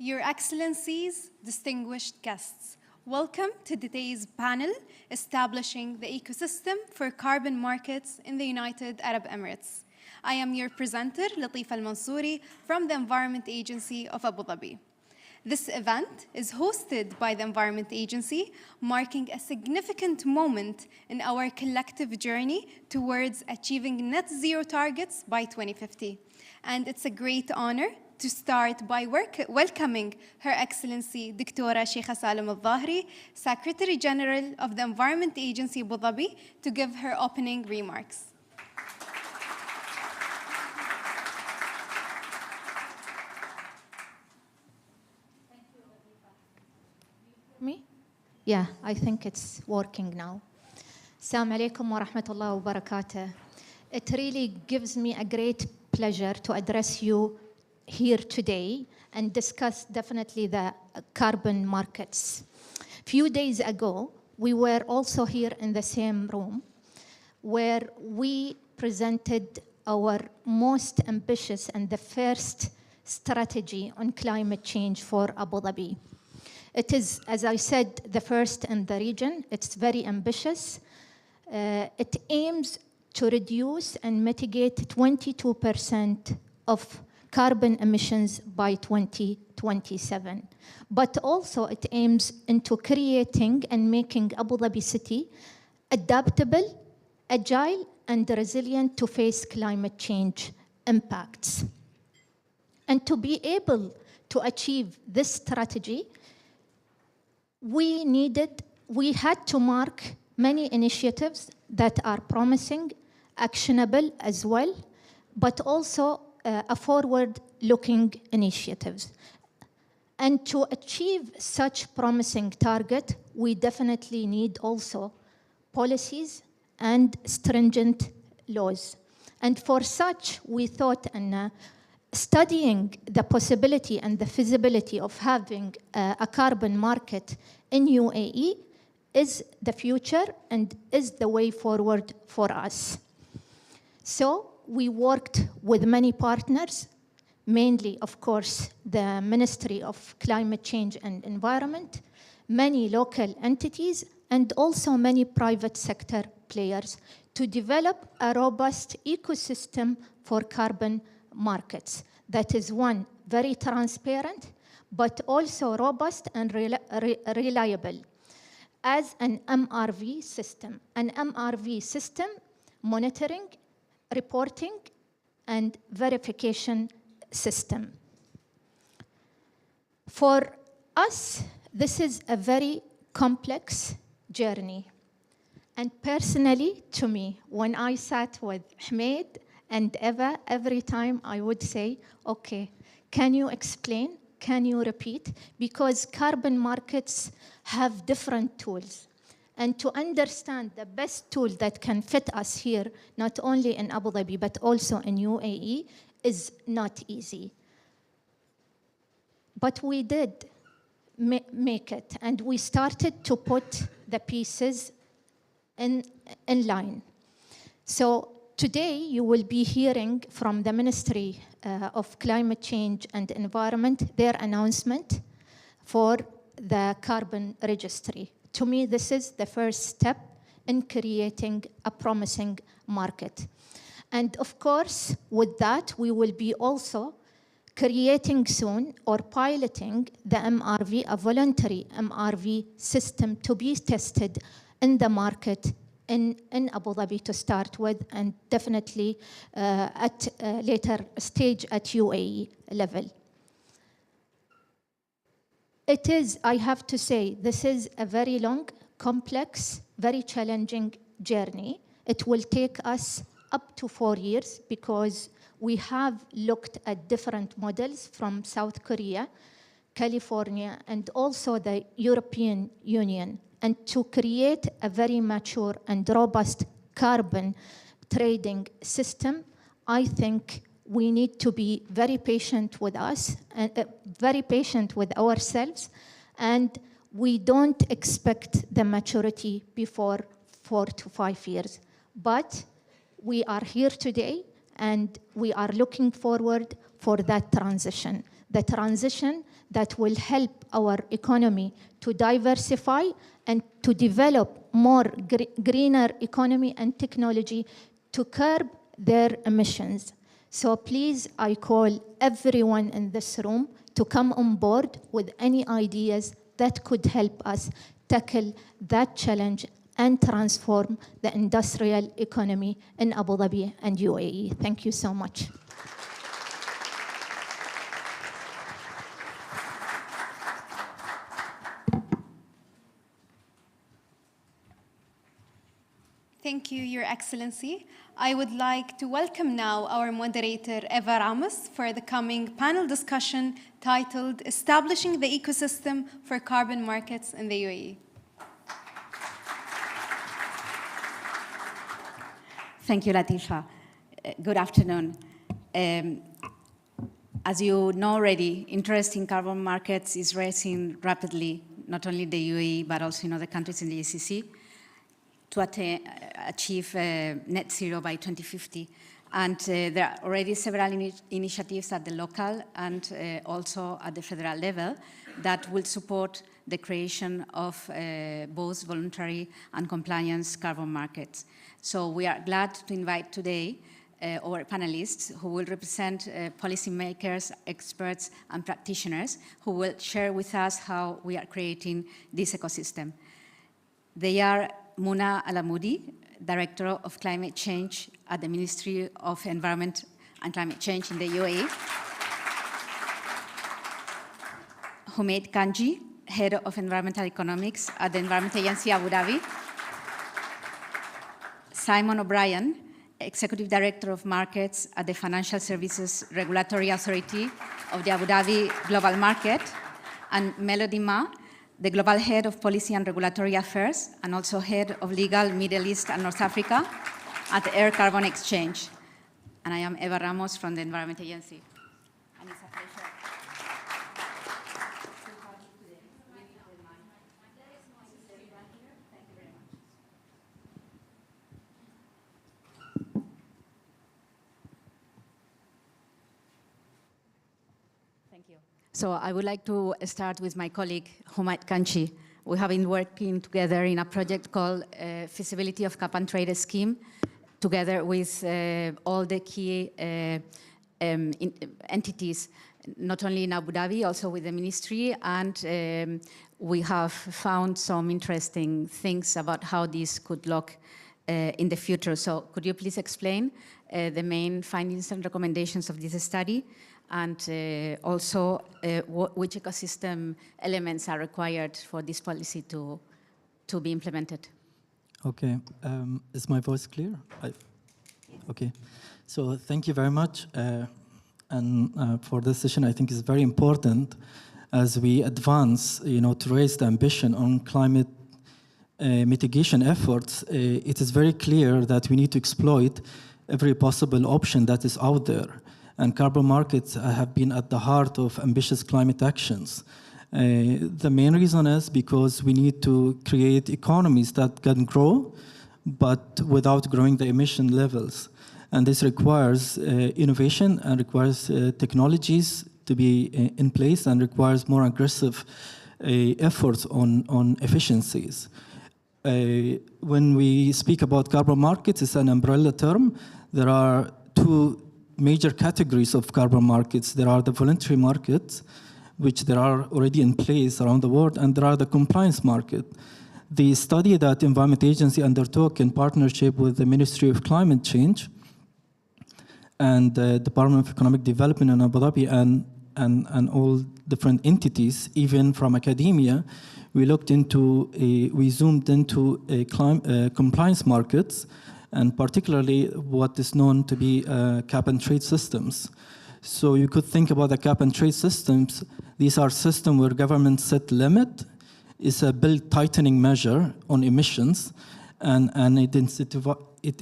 Your Excellencies, distinguished guests, welcome to today's panel, Establishing the Ecosystem for Carbon Markets in the United Arab Emirates. I am your presenter, Latifa Al-Mansouri, from the Environment Agency of Abu Dhabi. This event is hosted by the Environment Agency, marking a significant moment in our collective journey towards achieving net zero targets by 2050. And it's a great honor to start by welcoming Her Excellency Dr. Sheikha Salim Al-Dhahri, Secretary General of the Environment Agency Abu Dhabi, to give her opening remarks. Me? Yeah, I think it's working now. Assalamu alaikum wa rahmatullahi wa barakatuh. It really gives me a great pleasure to address you here today and discuss definitely the carbon markets. Few days ago, we were also here in the same room where we presented our most ambitious and the first strategy on climate change for Abu Dhabi. It is, as I said, the first in the region. It's very ambitious. It aims to reduce and mitigate 22% of carbon emissions by 2027. But also it aims into creating and making Abu Dhabi city adaptable, agile, and resilient to face climate change impacts. And to be able to achieve this strategy, we had to mark many initiatives that are promising, actionable as well, but also a forward-looking initiatives. And to achieve such promising target, we definitely need also policies and stringent laws. And for such, we thought in studying the possibility and the feasibility of having a carbon market in UAE is the future and is the way forward for us. So we worked with many partners, mainly, of course, the Ministry of Climate Change and Environment, many local entities, and also many private sector players to develop a robust ecosystem for carbon markets. That is one, very transparent, but also robust and reliable as an MRV system. An MRV system monitoring, reporting, and verification system. For us, this is a very complex journey. And personally, to me, when I sat with Ahmed and Eva, every time I would say, okay, can you explain? Can you repeat? Because carbon markets have different tools. And to understand the best tool that can fit us here, not only in Abu Dhabi, but also in UAE, is not easy. But we did make it, and we started to put the pieces in line. So today, you will be hearing from the Ministry of Climate Change and Environment their announcement for the carbon registry. To me, this is the first step in creating a promising market. And of course, with that, we will be also creating soon or piloting the MRV, a voluntary MRV system to be tested in the market in Abu Dhabi to start with, and definitely at a later stage at UAE level. It is, I have to say, this is a very long, complex, very challenging journey. It will take us up to 4 years because we have looked at different models from South Korea, California, and also the European Union, and to create a very mature and robust carbon trading system. I think we need to be very patient with us and very patient with ourselves, and we don't expect the maturity before 4 to 5 years. But we are here today, and we are looking forward for that transition. The transition that will help our economy to diversify and to develop more greener economy and technology to curb their emissions. So please, I call everyone in this room to come on board with any ideas that could help us tackle that challenge and transform the industrial economy in Abu Dhabi and UAE. Thank you so much. Thank you, Your Excellency. I would like to welcome now our moderator, Eva Ramos, for the coming panel discussion titled Establishing the Ecosystem for Carbon Markets in the UAE. Thank you, Latifa. Good afternoon. As you know already, interest in carbon markets is rising rapidly, not only in the UAE, but also in other countries in the GCC, to achieve net zero by 2050. And there are already several initiatives at the local and also at the federal level that will support the creation of both voluntary and compliance carbon markets. So we are glad to invite today our panelists who will represent policymakers, experts, and practitioners who will share with us how we are creating this ecosystem. They are Muna Alamoudi, Director of Climate Change at the Ministry of Environment and Climate Change in the UAE. Humaid Kanji, Head of Environmental Economics at the Environment Agency Abu Dhabi. Simon O'Brien, Executive Director of Markets at the Financial Services Regulatory Authority of the Abu Dhabi Global Market. And Melody Ma, the Global Head of Policy and Regulatory Affairs, and also Head of Legal Middle East and North Africa at the Air Carbon Exchange. And I am Eva Ramos from the Environment Agency. And it's a pleasure. So I would like to start with my colleague, Humaid Kanji. We have been working together in a project called Feasibility of Cap and Trade Scheme, together with all the key entities, not only in Abu Dhabi, also with the ministry, and we have found some interesting things about how this could look in the future. So could you please explain the main findings and recommendations of this study, and also which ecosystem elements are required for this policy to be implemented? Okay, is my voice clear? Okay, so thank you very much. And for this session, I think is very important as we advance, to raise the ambition on climate mitigation efforts. It is very clear that we need to exploit every possible option that is out there. And carbon markets have been at the heart of ambitious climate actions. The main reason is because we need to create economies that can grow, but without growing the emission levels. And this requires innovation and requires technologies to be in place and requires more aggressive efforts on efficiencies. When we speak about carbon markets, it's an umbrella term. There are two major categories of carbon markets. There are the voluntary markets, which there are already in place around the world, and there are the compliance market. The study that Environment Agency undertook in partnership with the Ministry of Climate Change and the Department of Economic Development in Abu Dhabi and all different entities, even from academia, we zoomed into compliance markets, and particularly what is known to be cap and trade systems. So you could think about the cap and trade systems. These are systems where governments set limit. It's a belt tightening measure on emissions, and it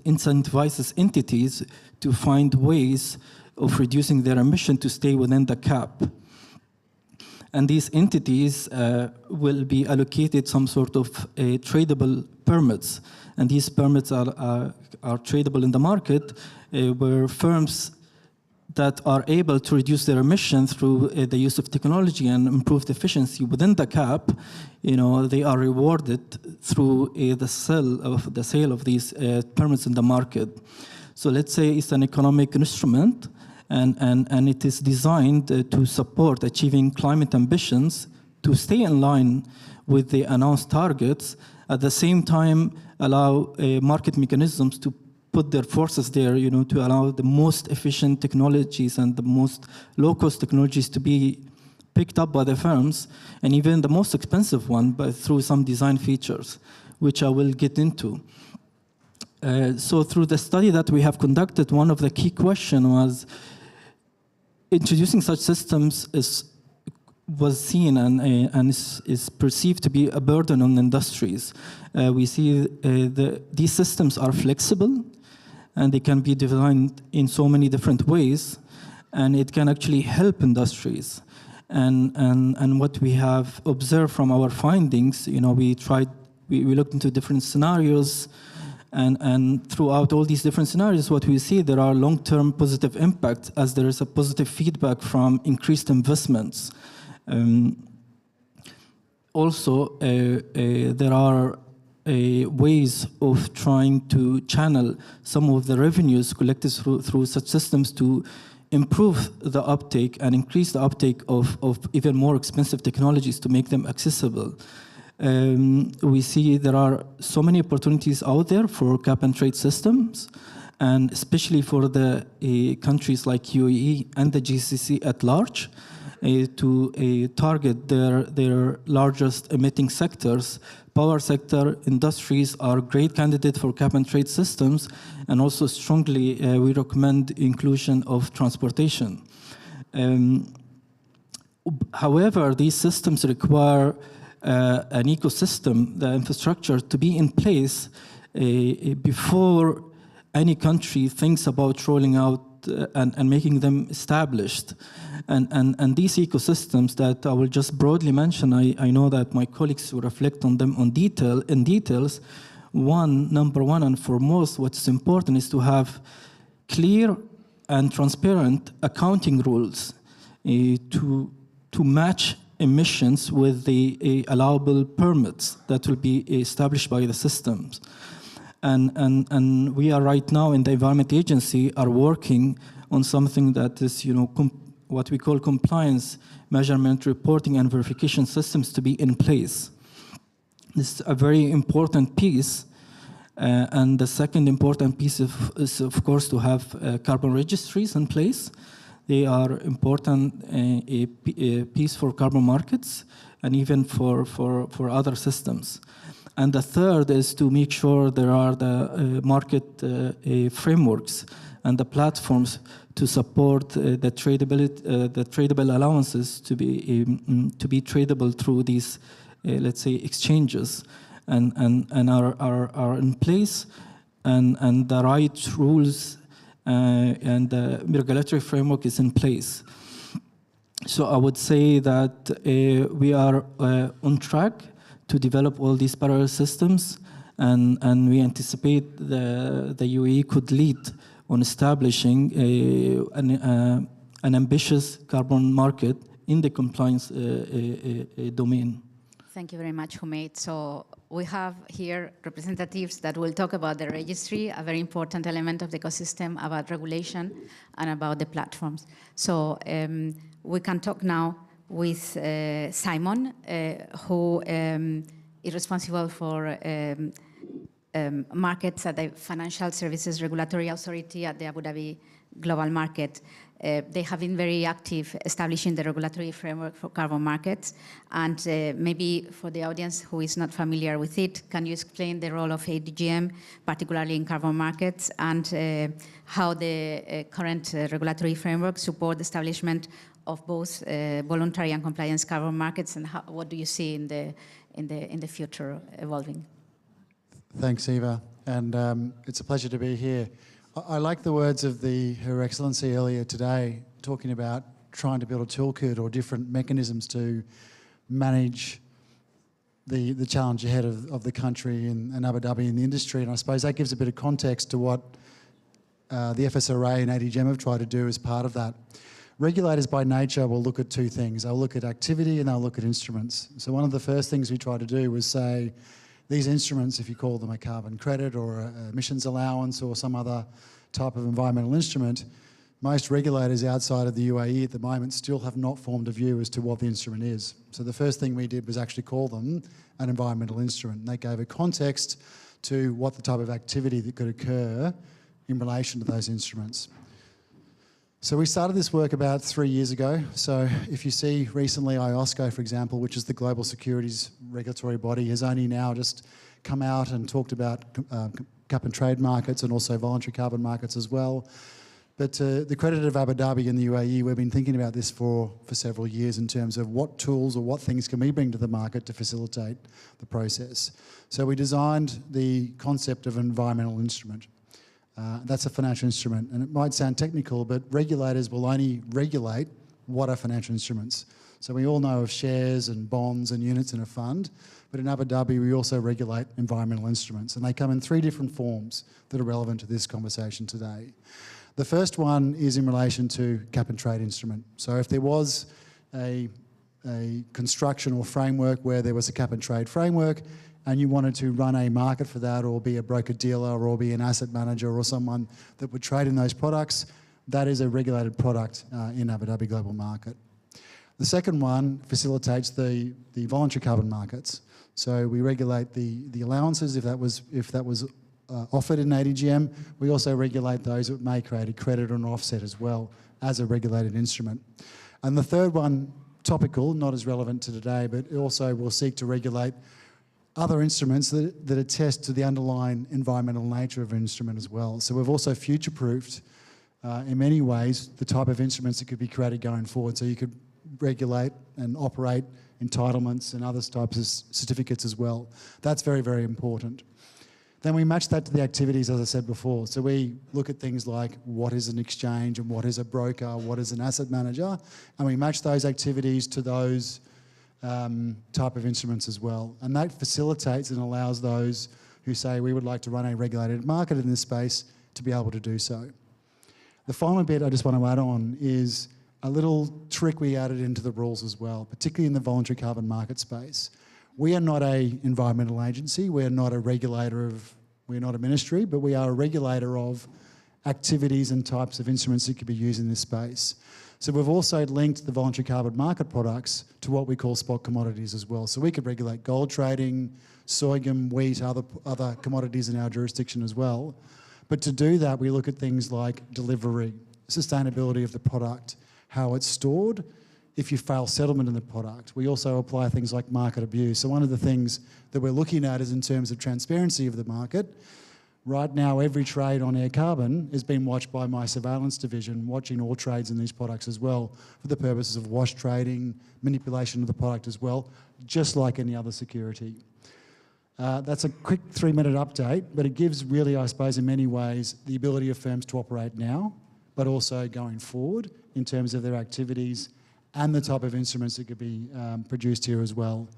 incentivizes entities to find ways of reducing their emission to stay within the cap. And these entities will be allocated some sort of tradable permits. And these permits are tradable in the market, where firms that are able to reduce their emissions through the use of technology and improved efficiency within the cap, they are rewarded through the sale of these permits in the market. So let's say it's an economic instrument, and it is designed to support achieving climate ambitions, to stay in line with the announced targets, at the same time allow market mechanisms to put their forces there, to allow the most efficient technologies and the most low-cost technologies to be picked up by the firms, and even the most expensive one, but through some design features, which I will get into. So through the study that we have conducted, one of the key questions was introducing such systems was seen and is perceived to be a burden on industries. We see these systems are flexible, and they can be designed in so many different ways, and it can actually help industries. And what we have observed from our findings, we looked into different scenarios, and throughout all these different scenarios, what we see, there are long-term positive impacts, as there is a positive feedback from increased investments. Also, there are ways of trying to channel some of the revenues collected through such systems to improve the uptake and increase the uptake of even more expensive technologies to make them accessible. We see there are so many opportunities out there for cap and trade systems, and especially for the countries like UAE and the GCC at large, to target their largest emitting sectors. Power sector industries are great candidates for cap and trade systems, and also strongly we recommend inclusion of transportation. However, these systems require an ecosystem, the infrastructure, to be in place before any country thinks about rolling out and making them established. And these ecosystems that I will just broadly mention, I know that my colleagues will reflect on them in details. Number one and foremost, what's important is to have clear and transparent accounting rules to match emissions with the allowable permits that will be established by the systems. And we are right now in the Environment Agency are working on something that is, what we call compliance, measurement, reporting, and verification systems to be in place. This is a very important piece. And the second important piece is, of course, to have carbon registries in place. They are important a piece for carbon markets and even for other systems. And the third is to make sure there are the market frameworks and the platforms to support the tradable allowances to be tradable through these, let's say, exchanges, and are in place, and the right rules and the regulatory framework is in place. So I would say that we are on track to develop all these parallel systems, and we anticipate the UAE could lead on establishing an ambitious carbon market in the compliance domain. Thank you very much, Humaid. So we have here representatives that will talk about the registry, a very important element of the ecosystem, about regulation, and about the platforms. So we can talk now with Simon, who is responsible for markets at the Financial Services Regulatory Authority at the Abu Dhabi Global Market. They have been very active establishing the regulatory framework for carbon markets. And maybe for the audience who is not familiar with it, can you explain the role of ADGM, particularly in carbon markets, and how the current regulatory framework support the establishment of both voluntary and compliance carbon markets, and what do you see in the future evolving? Thanks, Eva, and it's a pleasure to be here. I like the words of Her Excellency earlier today, talking about trying to build a toolkit or different mechanisms to manage the challenge ahead of the country and Abu Dhabi in the industry. And I suppose that gives a bit of context to what the FSRA and ADGM have tried to do as part of that. Regulators by nature will look at two things. They'll look at activity and they'll look at instruments. So one of the first things we tried to do was say, these instruments, if you call them a carbon credit or an emissions allowance or some other type of environmental instrument, most regulators outside of the UAE at the moment still have not formed a view as to what the instrument is. So the first thing we did was actually call them an environmental instrument. And that gave a context to what the type of activity that could occur in relation to those instruments. So we started this work about 3 years ago. So if you see recently IOSCO, for example, which is the global securities regulatory body, has only now just come out and talked about cap and trade markets and also voluntary carbon markets as well. But to the credit of Abu Dhabi and the UAE, we've been thinking about this for several years in terms of what tools or what things can we bring to the market to facilitate the process. So we designed the concept of an environmental instrument. That's a financial instrument, and it might sound technical, but regulators will only regulate what are financial instruments. So we all know of shares and bonds and units in a fund, but in Abu Dhabi we also regulate environmental instruments, and they come in 3 different forms that are relevant to this conversation today. The first one is in relation to cap and trade instrument. So if there was a construction or framework where there was a cap and trade framework, and you wanted to run a market for that or be a broker-dealer or be an asset manager or someone that would trade in those products, that is a regulated product in Abu Dhabi Global Market. The second one facilitates the voluntary carbon markets. So we regulate the allowances if that was offered in ADGM. We also regulate those that may create a credit or an offset as well as a regulated instrument. And the third one, topical, not as relevant to today, but also will seek to regulate other instruments that attest to the underlying environmental nature of an instrument as well. So we've also future-proofed, in many ways, the type of instruments that could be created going forward. So you could regulate and operate entitlements and other types of certificates as well. That's very, very important. Then we match that to the activities, as I said before. So we look at things like what is an exchange and what is a broker, what is an asset manager, and we match those activities to those type of instruments as well. And that facilitates and allows those who say we would like to run a regulated market in this space to be able to do so. The final bit I just want to add on is a little trick we added into the rules as well, particularly in the voluntary carbon market space. We are not an environmental agency, we're not a regulator we're not a ministry, but we are a regulator of activities and types of instruments that could be used in this space. So we've also linked the voluntary carbon market products to what we call spot commodities as well. So we could regulate gold trading, sorghum, wheat, other commodities in our jurisdiction as well. But to do that, we look at things like delivery, sustainability of the product, how it's stored, if you fail settlement in the product. We also apply things like market abuse. So one of the things that we're looking at is in terms of transparency of the market. Right now, every trade on air carbon is being watched by my surveillance division, watching all trades in these products as well, for the purposes of wash trading, manipulation of the product as well, just like any other security. That's a quick 3-minute update, but it gives really, I suppose, in many ways, the ability of firms to operate now, but also going forward in terms of their activities and the type of instruments that could be produced here as well.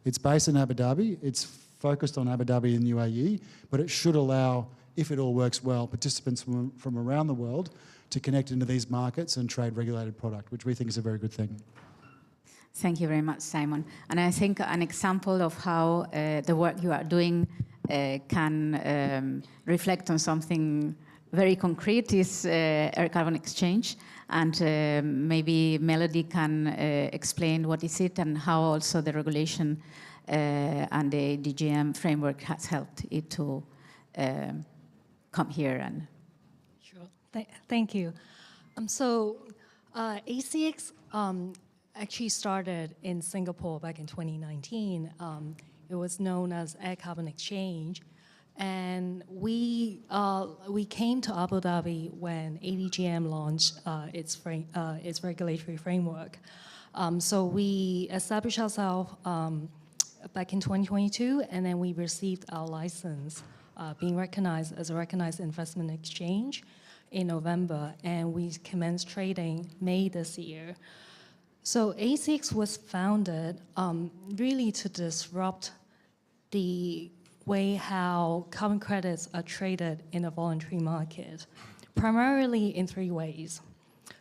It's based in Abu Dhabi. It's focused on Abu Dhabi and UAE, but it should allow, if it all works well, participants from around the world to connect into these markets and trade regulated product, which we think is a very good thing. Thank you very much, Simon. And I think an example of how the work you are doing can reflect on something very concrete is air carbon exchange. And maybe Melody can explain what is it and how also the regulation and the DGM framework has helped it to come here. And Sure. Thank you. ACX actually started in Singapore back in 2019. It was known as Air Carbon Exchange. And we came to Abu Dhabi when ADGM launched its regulatory framework. So we established ourselves back in 2022, and then we received our license, being recognized as a recognized investment exchange in November, and we commenced trading May this year. So ACX was founded really to disrupt the way how carbon credits are traded in a voluntary market, primarily in 3 ways.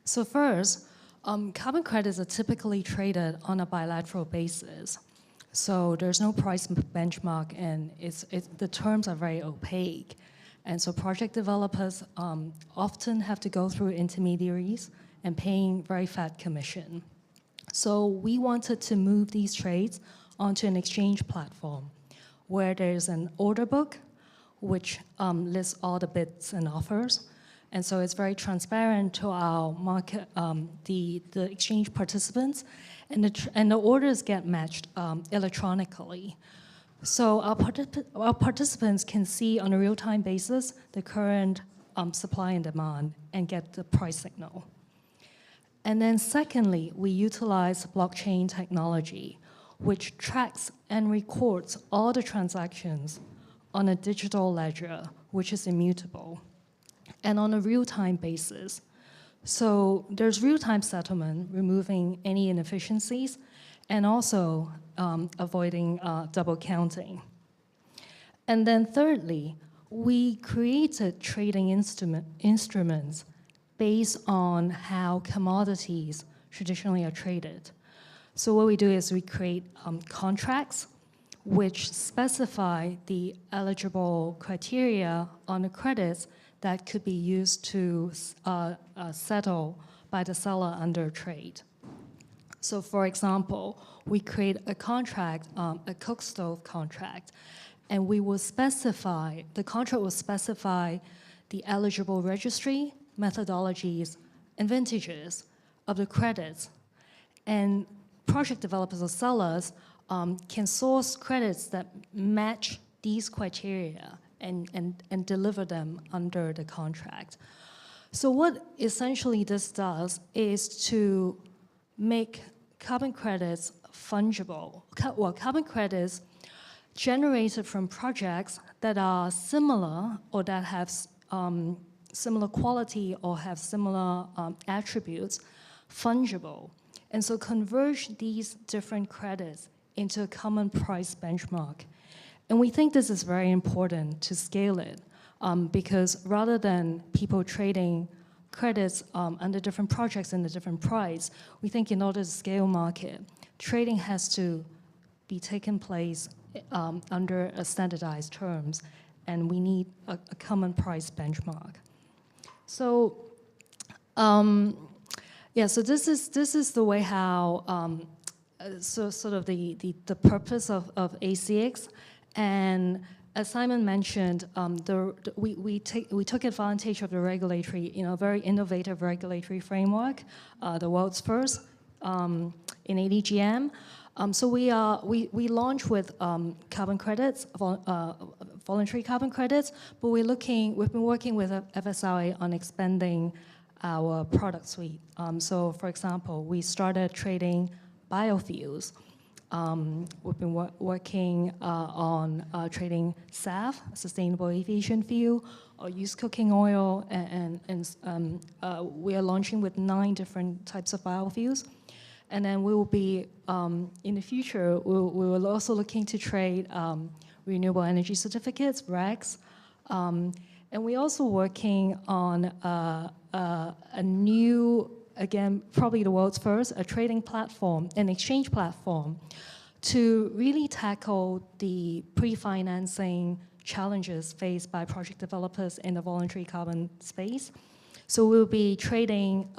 So first, carbon credits are typically traded on a bilateral basis. So there's no price benchmark, and the terms are very opaque. And so project developers often have to go through intermediaries and paying very fat commission. So we wanted to move these trades onto an exchange platform where there's an order book which lists all the bids and offers. And so it's very transparent to our market, the exchange participants, and the orders get matched electronically. So our participants can see on a real-time basis the current supply and demand and get the price signal. And then secondly, we utilize blockchain technology, which tracks and records all the transactions on a digital ledger, which is immutable, and on a real-time basis. So there's real-time settlement, removing any inefficiencies, and also avoiding double counting. And then thirdly, we created trading instruments based on how commodities traditionally are traded. So what we do is we create contracts which specify the eligible criteria on the credits that could be used to settle by the seller under trade. So for example, we create a contract, a cook stove contract, and we will specify, the contract will specify the eligible registry, methodologies, and vintages of the credits. And project developers or sellers can source credits that match these criteria and deliver them under the contract. So what essentially this does is to make carbon credits fungible. Well, carbon credits generated from projects that are similar or that have similar quality or have similar attributes, fungible. And so converge these different credits into a common price benchmark. And we think this is very important to scale it because rather than people trading credits under different projects in a different price, we think in order to scale market, trading has to be taken place under a standardized terms, and we need a common price benchmark. So, yeah, so this is the way how, so sort of the purpose of ACX. And as Simon mentioned, we took advantage of the regulatory, very innovative regulatory framework, the world's first in ADGM. So we launched with carbon credits, voluntary carbon credits, but we've been working with FSRA on expanding our product suite. So for example, we started trading biofuels. We've been working on trading SAF, sustainable aviation fuel, or used cooking oil, and we are launching with 9 different types of biofuels. And then we will be, in the future, we will also looking to trade renewable energy certificates, RECs, and we're also working on a new, again, probably the world's first, a trading platform, an exchange platform, to really tackle the pre-financing challenges faced by project developers in the voluntary carbon space. So we'll be trading,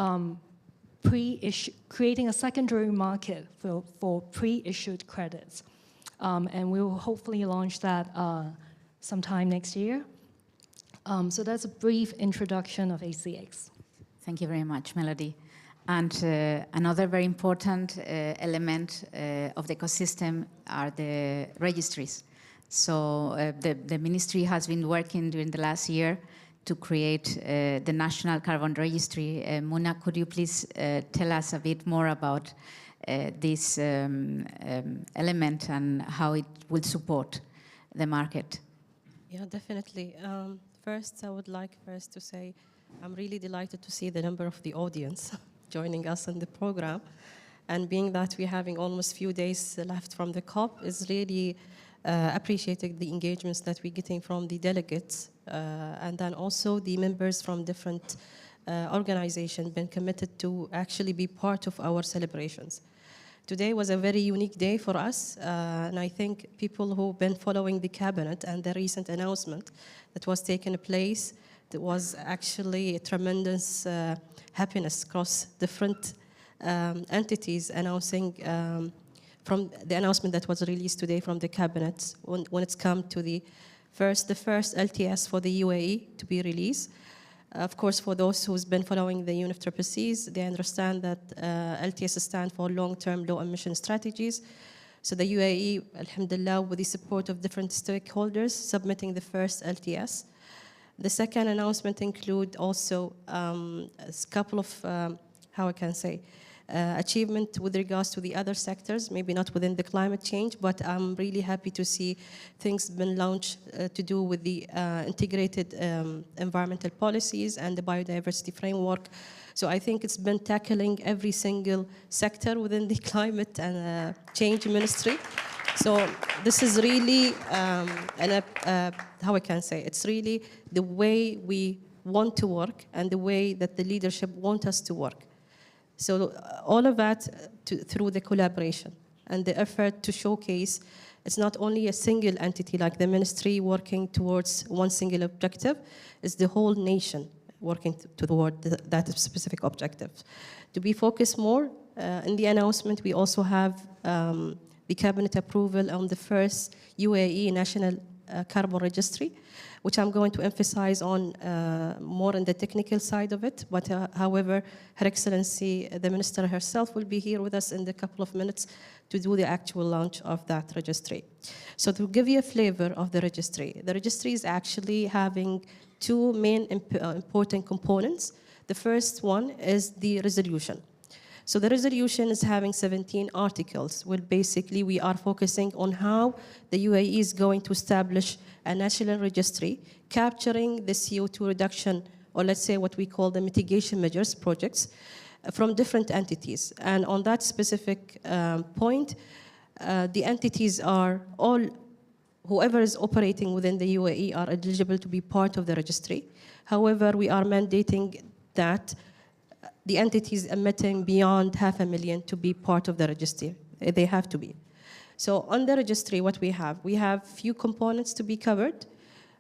creating a secondary market for pre-issued credits. And we will hopefully launch that sometime next year. So that's a brief introduction of ACX. Thank you very much, Melody. And another very important element of the ecosystem are the registries. So the ministry has been working during the last year to create the National Carbon Registry. Muna, could you please tell us a bit more about this element and how it will support the market? Yeah, definitely. First, I would like to say I'm really delighted to see the number of the audience joining us in the program. And being that we're having almost few days left from the COP, is really appreciating the engagements that we're getting from the delegates, and then also the members from different organizations been committed to actually be part of our celebrations. Today was a very unique day for us, and I think people who've been following the cabinet and the recent announcement that was taking place, there was actually a tremendous happiness across different entities announcing from the announcement that was released today from the cabinet when it's come to the first LTS for the UAE to be released. Of course, for those who's been following the UNFCCC, they understand that LTS stands for long-term low-emission strategies. So the UAE, alhamdulillah, with the support of different stakeholders, submitting the first LTS. The second announcement include also a couple of, how I can say, achievement with regards to the other sectors, maybe not within the climate change, but I'm really happy to see things been launched to do with the integrated environmental policies and the biodiversity framework. So I think it's been tackling every single sector within the climate and change ministry. So this is really, how I can say, it's really the way we want to work and the way that the leadership want us to work. So all of that through the collaboration and the effort to showcase it's not only a single entity like the ministry working towards one single objective, it's the whole nation working toward that specific objective. To be focused more, in the announcement we also have the cabinet approval on the first UAE national carbon registry, which I'm going to emphasize on more on the technical side of it. But however, Her Excellency, the Minister herself, will be here with us in a couple of minutes to do the actual launch of that registry. So to give you a flavor of the registry is actually having two main important components. The first one is the resolution. So the resolution is having 17 articles, where basically we are focusing on how the UAE is going to establish a national registry capturing the CO2 reduction, or let's say what we call the mitigation measures projects, from different entities. And on that specific point, the entities are all, whoever is operating within the UAE are eligible to be part of the registry. However, we are mandating that the entities emitting beyond 500,000 to be part of the registry. They have to be. So on the registry, what we have few components to be covered.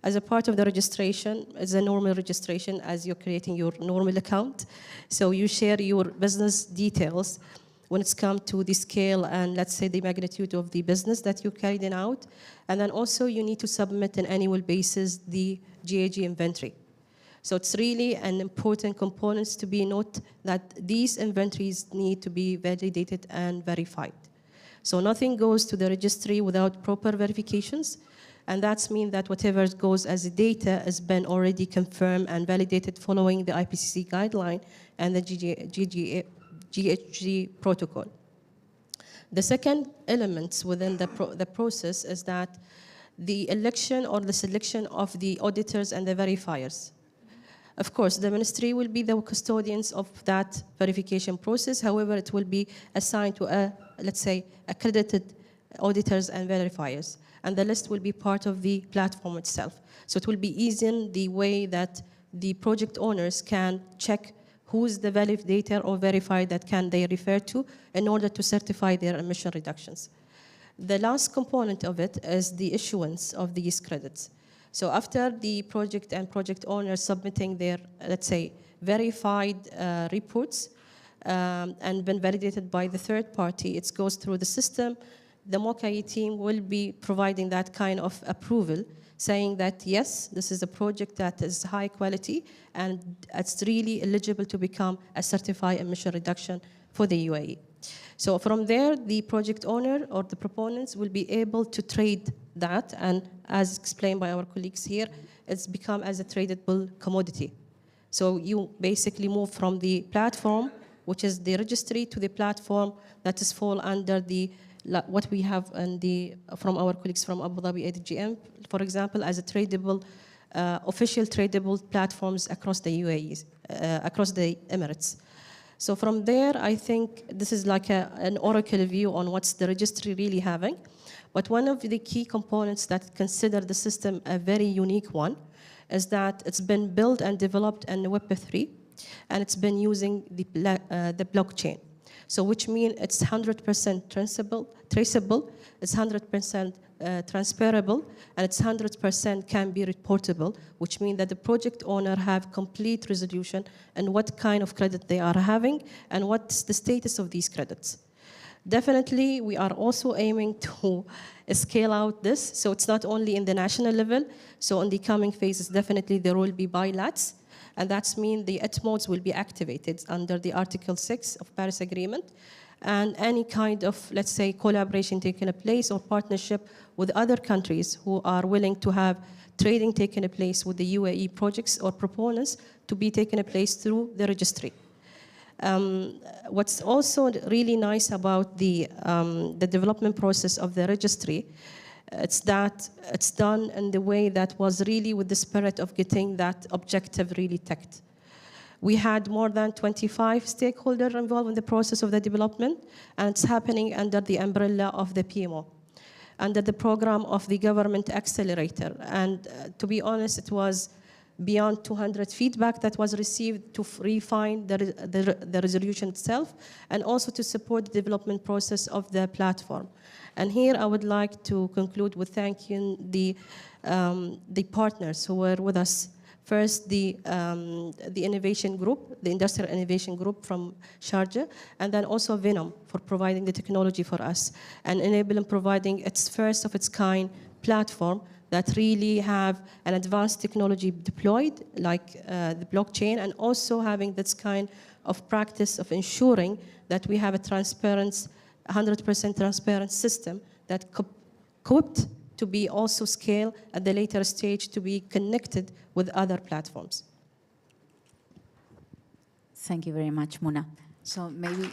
As a part of the registration, it's a normal registration as you're creating your normal account. So you share your business details when it's come to the scale and let's say the magnitude of the business that you're carrying out. And then also you need to submit on an annual basis the GAG inventory. So it's really an important component to be noted that these inventories need to be validated and verified. So nothing goes to the registry without proper verifications, and that means that whatever goes as data has been already confirmed and validated following the IPCC guideline and the GHG protocol. The second element within the process is that the election or the selection of the auditors and the verifiers. Of course, the ministry will be the custodians of that verification process. However, it will be assigned to, let's say, accredited auditors and verifiers. And the list will be part of the platform itself. So it will be easing the way that the project owners can check who's the validator or verifier that can they refer to in order to certify their emission reductions. The last component of it is the issuance of these credits. So after the project and project owners submitting their, let's say, verified reports and been validated by the third party, it goes through the system. The MOCAI team will be providing that kind of approval, saying that, yes, this is a project that is high quality and it's really eligible to become a certified emission reduction for the UAE. So from there, the project owner or the proponents will be able to trade that, and as explained by our colleagues here, it's become as a tradable commodity. So you basically move from the platform, which is the registry, to the platform that is fall under the what we have in the, from our colleagues from Abu Dhabi ADGM, for example, as a tradable official tradable platforms across the UAE, across the Emirates. So from there, I think this is like an oracle view on what's the registry really having. But one of the key components that consider the system a very unique one is that it's been built and developed in Web3, and it's been using the blockchain. So which means it's 100% traceable, it's 100% transferable, and it's 100% can be reportable, which means that the project owner have complete resolution and what kind of credit they are having and what's the status of these credits. Definitely, we are also aiming to scale out this, so it's not only in the national level, so in the coming phases, definitely there will be bilats, and that means the ET modes will be activated under the Article 6 of Paris Agreement, and any kind of, let's say, collaboration taking place or partnership with other countries who are willing to have trading taking place with the UAE projects or proponents to be taking place through the registry. What's also really nice about the development process of the registry, it's that it's done in the way that was really with the spirit of getting that objective really ticked. We had more than 25 stakeholders involved in the process of the development, and it's happening under the umbrella of the PMO, under the program of the government accelerator. And to be honest, it was beyond 200 feedback that was received to refine the resolution itself, and also to support the development process of the platform. And here I would like to conclude with thanking the partners who were with us. First, the innovation group, the industrial innovation group from Sharjah, and then also Venom for providing the technology for us and enabling providing its first of its kind platform that really have an advanced technology deployed, like the blockchain, and also having this kind of practice of ensuring that we have a transparent, 100% transparent system that equipped to be also scaled at the later stage to be connected with other platforms. Thank you very much, Muna. So maybe,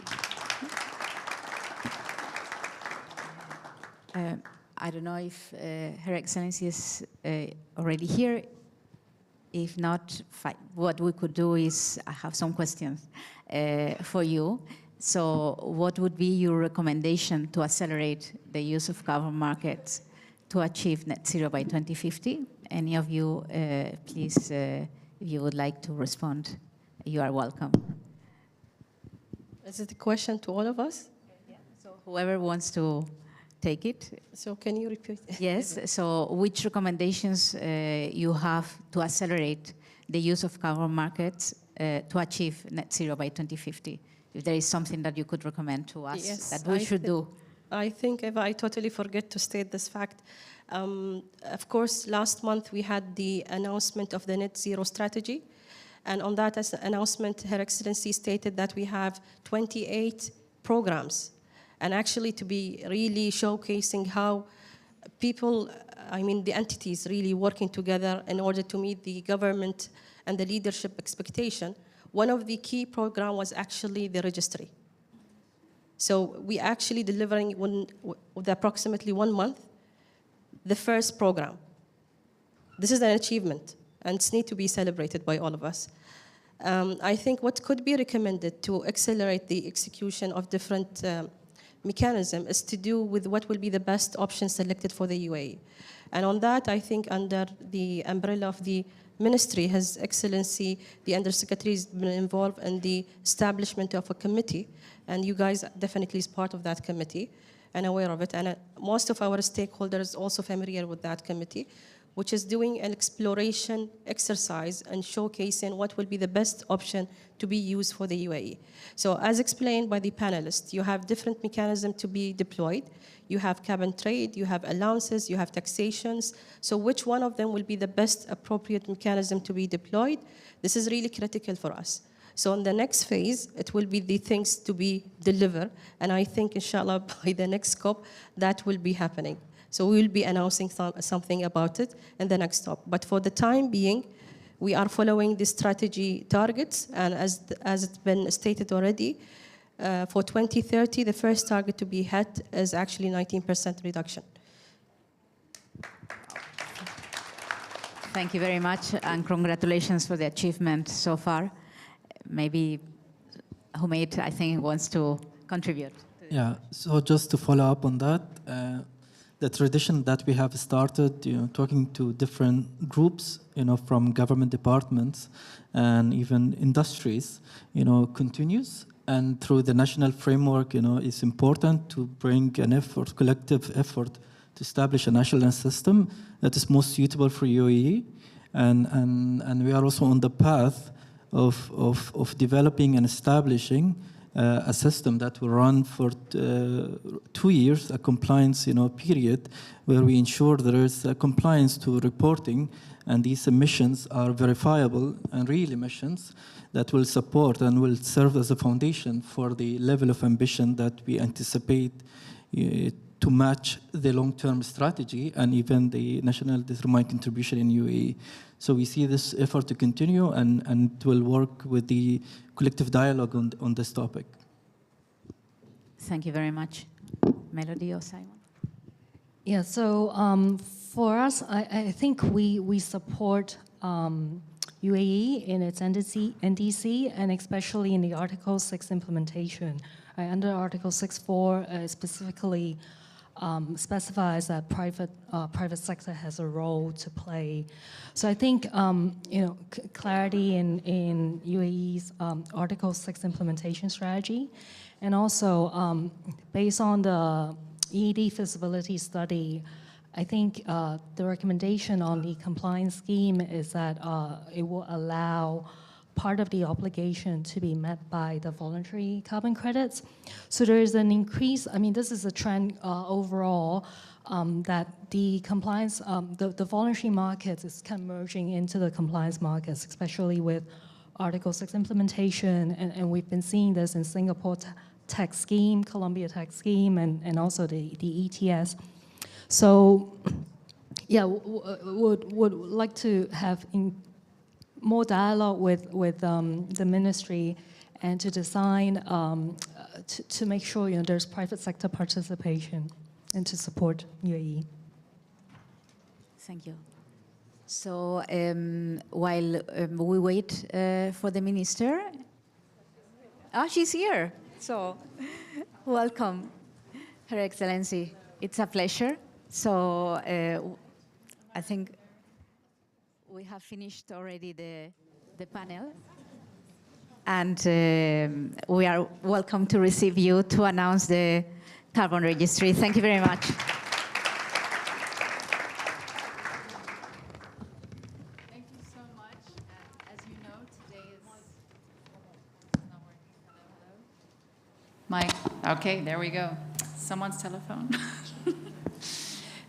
I don't know if Her Excellency is already here. If not, what we could do is, I have some questions for you. So what would be your recommendation to accelerate the use of carbon markets to achieve net zero by 2050? Any of you, please, if you would like to respond, you are welcome. Is it a question to all of us? Yeah. So whoever wants to take it. So can you repeat? Yes. So which recommendations you have to accelerate the use of carbon markets to achieve net zero by 2050? If there is something that you could recommend to us, yes, that we should do. I think if I totally forget to state this fact, of course, last month we had the announcement of the net zero strategy. And on that announcement, Her Excellency stated that we have 28 programs. And actually to be really showcasing how people, I mean the entities really working together in order to meet the government and the leadership expectation. One of the key programs was actually the registry. So we actually delivering with approximately 1 month, the first program. This is an achievement, and it's need to be celebrated by all of us. I think what could be recommended to accelerate the execution of different mechanism is to do with what will be the best option selected for the UAE. And on that, I think under the umbrella of the Ministry, His Excellency, the Undersecretary has been involved in the establishment of a committee, and you guys definitely is part of that committee and aware of it. And most of our stakeholders also familiar with that committee, which is doing an exploration exercise and showcasing what will be the best option to be used for the UAE. So as explained by the panelists, you have different mechanisms to be deployed. You have cap and trade, you have allowances, you have taxations. So which one of them will be the best appropriate mechanism to be deployed? This is really critical for us. So in the next phase, it will be the things to be delivered. And I think, inshallah, by the next COP, that will be happening. So we will be announcing something about it in the next stop. But for the time being, we are following the strategy targets. And as it's been stated already, for 2030, the first target to be hit is actually 19% reduction. Thank you very much, and congratulations for the achievement so far. Maybe Humaid, I think, wants to contribute. Yeah, so just to follow up on that, the tradition that we have started, talking to different groups, from government departments and even industries, continues. And through the national framework, it's important to bring an effort, collective effort, to establish a national system that is most suitable for UAE. And we are also on the path of developing and establishing a system that will run for 2 years, a compliance period, where we ensure there is a compliance to reporting, and these emissions are verifiable and real emissions that will support and will serve as a foundation for the level of ambition that we anticipate to match the long-term strategy and even the national determined contribution in UAE. So we see this effort to continue, and it will work with the collective dialogue on this topic. Thank you very much. Melody or Simon? Yeah, so for us, I think we support UAE in its NDC, and especially in the Article 6 implementation. Under Article 6.4, specifically specifies that private sector has a role to play. So I think clarity in UAE's Article 6 implementation strategy, and also based on the EED feasibility study, I think the recommendation on the compliance scheme is that it will allow part of the obligation to be met by the voluntary carbon credits. So there is an increase, this is a trend overall, that the compliance, the voluntary markets is converging into the compliance markets, especially with Article 6 implementation, and we've been seeing this in Singapore tax scheme, Colombia tax scheme, and also the ETS. So, yeah, would like to have more dialogue with the ministry, and to design to make sure there's private sector participation and to support UAE. Thank you. So while we wait for the minister, she's here. So welcome, Her Excellency. It's a pleasure. So I think we have finished already the panel, and we are welcome to receive you to announce the carbon registry. Thank you very much. Thank you so much. As you know, today is not working. Hello, hello. Mic. Okay, there we go. Someone's telephone.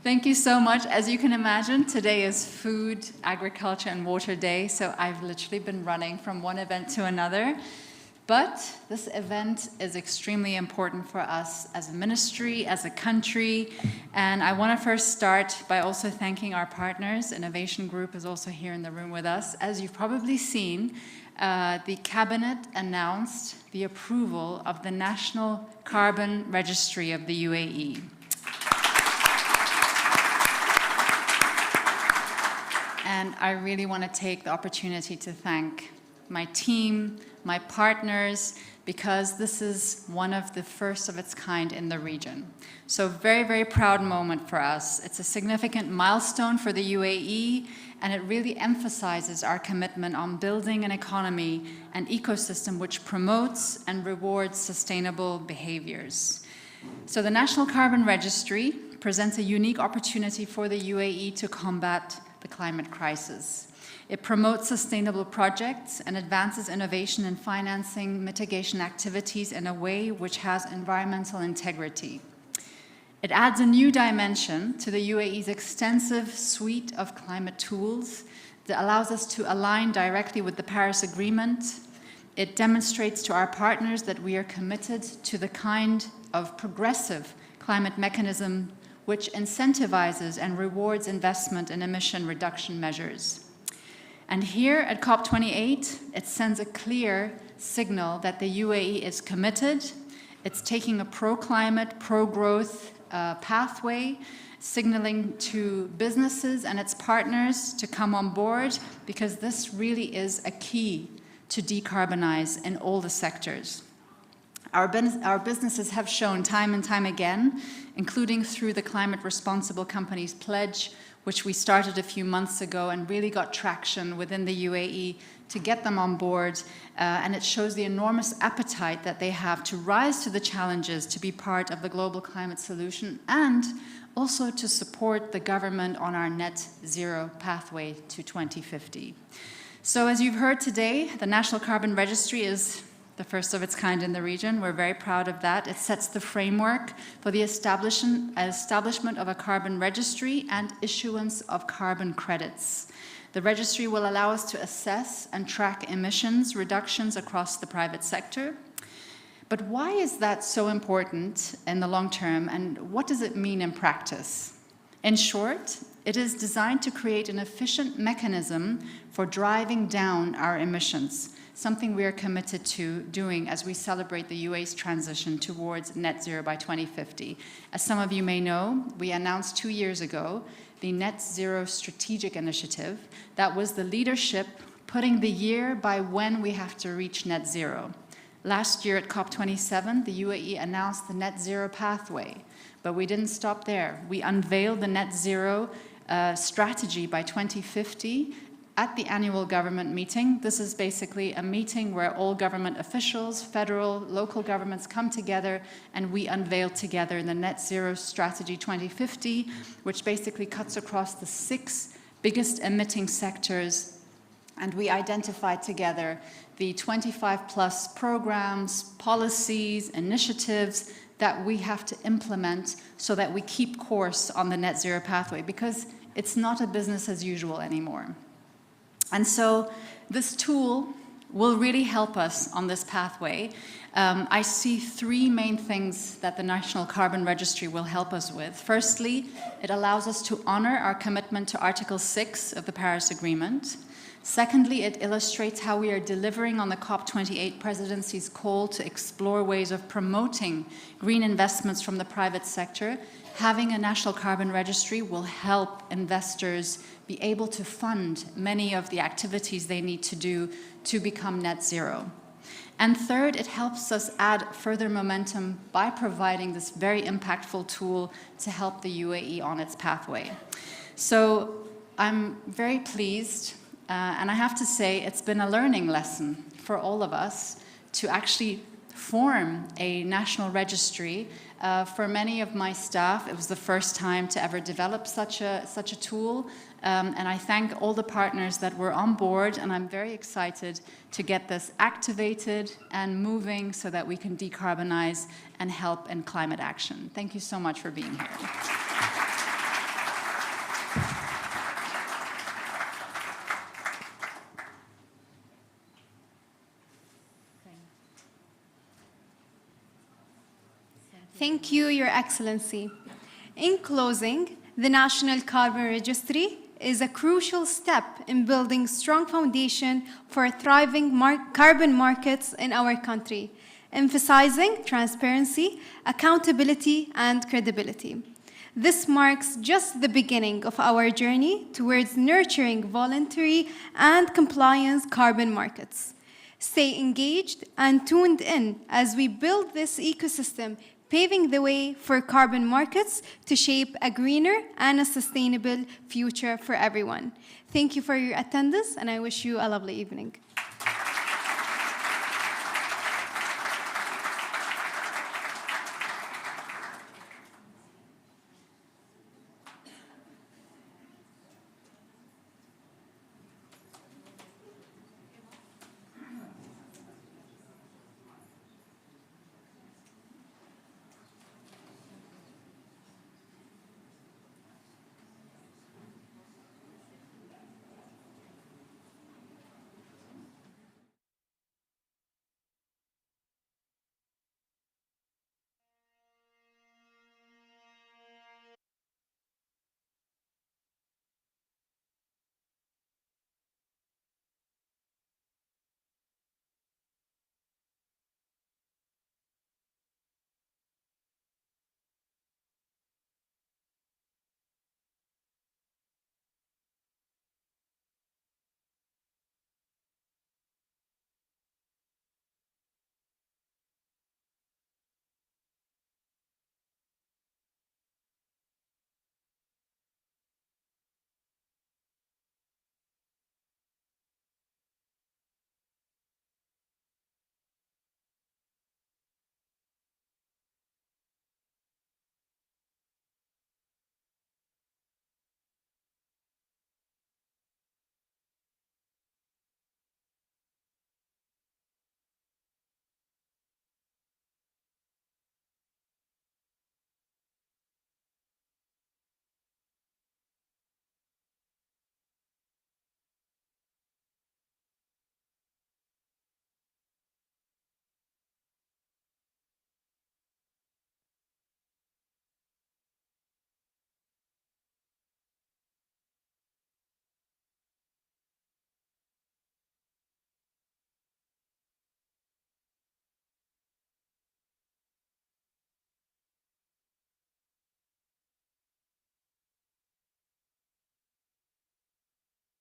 Thank you so much. As you can imagine, today is Food, Agriculture and Water Day, so I've literally been running from one event to another. But this event is extremely important for us as a ministry, as a country, and I want to first start by also thanking our partners. Innovation Group is also here in the room with us. As you've probably seen, the Cabinet announced the approval of the National Carbon Registry of the UAE. And I really want to take the opportunity to thank my team, my partners, because this is one of the first of its kind in the region. So very, very proud moment for us. It's a significant milestone for the UAE, and it really emphasizes our commitment on building an economy and ecosystem which promotes and rewards sustainable behaviors. So the National Carbon Registry presents a unique opportunity for the UAE to combat the climate crisis. It promotes sustainable projects and advances innovation and financing mitigation activities in a way which has environmental integrity. It adds a new dimension to the UAE's extensive suite of climate tools that allows us to align directly with the Paris Agreement. It demonstrates to our partners that we are committed to the kind of progressive climate mechanism which incentivizes and rewards investment in emission reduction measures. And here at COP28, it sends a clear signal that the UAE is committed. It's taking a pro-climate, pro-growth pathway, signaling to businesses and its partners to come on board, because this really is a key to decarbonize in all the sectors. Our businesses have shown time and time again, including through the Climate Responsible Companies Pledge, which we started a few months ago and really got traction within the UAE to get them on board. And it shows the enormous appetite that they have to rise to the challenges, to be part of the global climate solution, and also to support the government on our net zero pathway to 2050. So as you've heard today, the National Carbon Registry is the first of its kind in the region. We're very proud of that. It sets the framework for the establishment of a carbon registry and issuance of carbon credits. The registry will allow us to assess and track emissions reductions across the private sector. But why is that so important in the long term, and what does it mean in practice? In short, it is designed to create an efficient mechanism for driving down our emissions, something we are committed to doing as we celebrate the UAE's transition towards net zero by 2050. As some of you may know, we announced 2 years ago the Net Zero Strategic Initiative. That was the leadership putting the year by when we have to reach net zero. Last year at COP27, the UAE announced the net zero pathway, but we didn't stop there. We unveiled the net zero strategy by 2050 at the annual government meeting. This is basically a meeting where all government officials, federal, local governments come together, and we unveil together the Net Zero Strategy 2050, which basically cuts across the 6 biggest emitting sectors, and we identify together the 25 plus programs, policies, initiatives that we have to implement so that we keep course on the net zero pathway, because it's not a business as usual anymore. And so this tool will really help us on this pathway. I see 3 main things that the National Carbon Registry will help us with. Firstly, it allows us to honor our commitment to Article 6 of the Paris Agreement. Secondly, it illustrates how we are delivering on the COP28 presidency's call to explore ways of promoting green investments from the private sector. Having a national carbon registry will help investors be able to fund many of the activities they need to do to become net zero. And third, it helps us add further momentum by providing this very impactful tool to help the UAE on its pathway. So I'm very pleased, and I have to say it's been a learning lesson for all of us to actually form a national registry. For many of my staff, it was the first time to ever develop such a tool. And I thank all the partners that were on board, and I'm very excited to get this activated and moving so that we can decarbonize and help in climate action. Thank you so much for being here. Thank you, Your Excellency. In closing, the National Carbon Registry is a crucial step in building strong foundation for thriving carbon markets in our country, emphasizing transparency, accountability, and credibility. This marks just the beginning of our journey towards nurturing voluntary and compliant carbon markets. Stay engaged and tuned in as we build this ecosystem, paving the way for carbon markets to shape a greener and a sustainable future for everyone. Thank you for your attendance, and I wish you a lovely evening.